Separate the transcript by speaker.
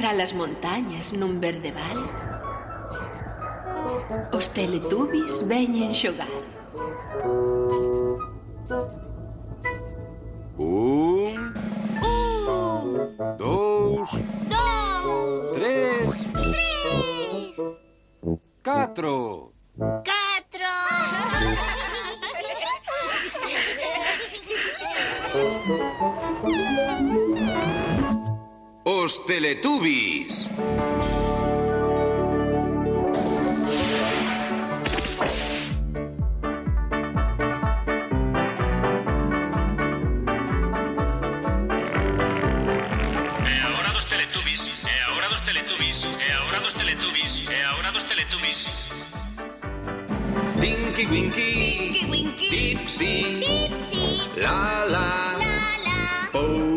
Speaker 1: Tra las montañas nun verdeval, os Teletubbies veñen xogar.
Speaker 2: 1, 2, 3, 4. Os Teletubbies. Tinky Winky, Dipsy, La La, Po.